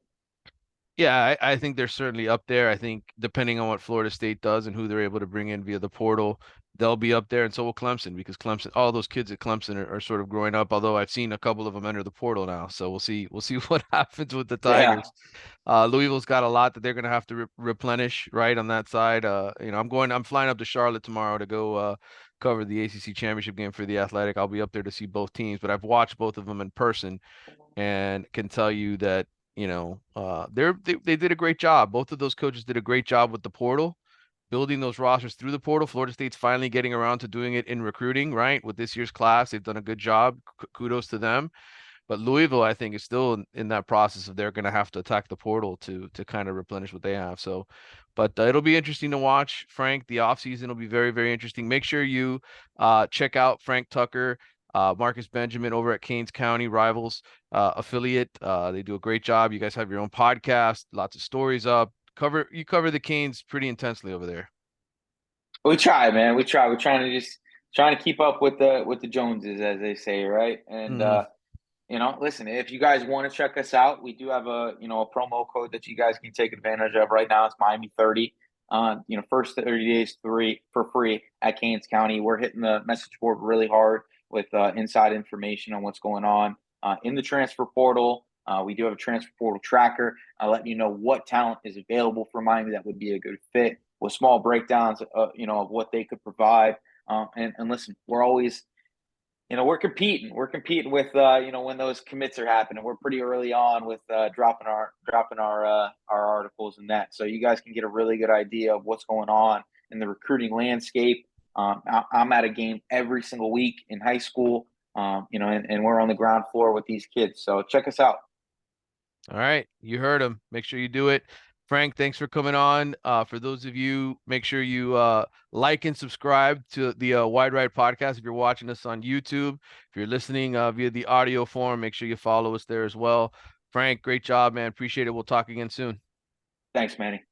S1: yeah, I think they're certainly up there. I think depending on what Florida State does and who they're able to bring in via the portal, they'll be up there, and so will Clemson, because Clemson, all those kids at Clemson are sort of growing up. Although I've seen a couple of them enter the portal now, so we'll see what happens with the
S2: Yeah.
S1: Tigers. Louisville's got a lot that they're going to have to replenish, right, on that side. I'm flying up to Charlotte tomorrow to go cover the ACC championship game for the Athletic. I'll be up there to see both teams, but I've watched both of them in person and can tell you that, they did a great job. Both of those coaches did a great job with the portal, building those rosters through the portal. Florida State's finally getting around to doing it in recruiting, right? With this year's class, they've done a good job. Kudos to them. But Louisville, I think, is still in that process of they're going to have to attack the portal to kind of replenish what they have. So, but it'll be interesting to watch, Frank. The offseason will be very, very interesting. Make sure you check out Frank Tucker, Marcus Benjamin over at Canes County Rivals affiliate. They do a great job. You guys have your own podcast, lots of stories up. You cover the Canes pretty intensely over there.
S2: We try, man. We try. We're trying to keep up with the Joneses, as they say, right? And
S1: Hmm.
S2: listen, if you guys want to check us out, we do have a promo code that you guys can take advantage of right now. It's Miami 30. First 30 days for free at Canes County. We're hitting the message board really hard with inside information on what's going on in the transfer portal. We do have a transfer portal tracker letting you know what talent is available for Miami that would be a good fit, with small breakdowns, of what they could provide. And listen, we're always we're competing. We're competing with when those commits are happening. We're pretty early on with dropping our articles and that, so you guys can get a really good idea of what's going on in the recruiting landscape. I'm at a game every single week in high school, and we're on the ground floor with these kids. So check us out.
S1: All right, you heard him. Make sure you do it. Frank, thanks for coming on. For those of you, make sure you like and subscribe to the Wide Right podcast. If you're watching us on YouTube, if you're listening via the audio form, make sure you follow us there as well. Frank, great job, man. Appreciate it. We'll talk again soon.
S2: Thanks, Manny.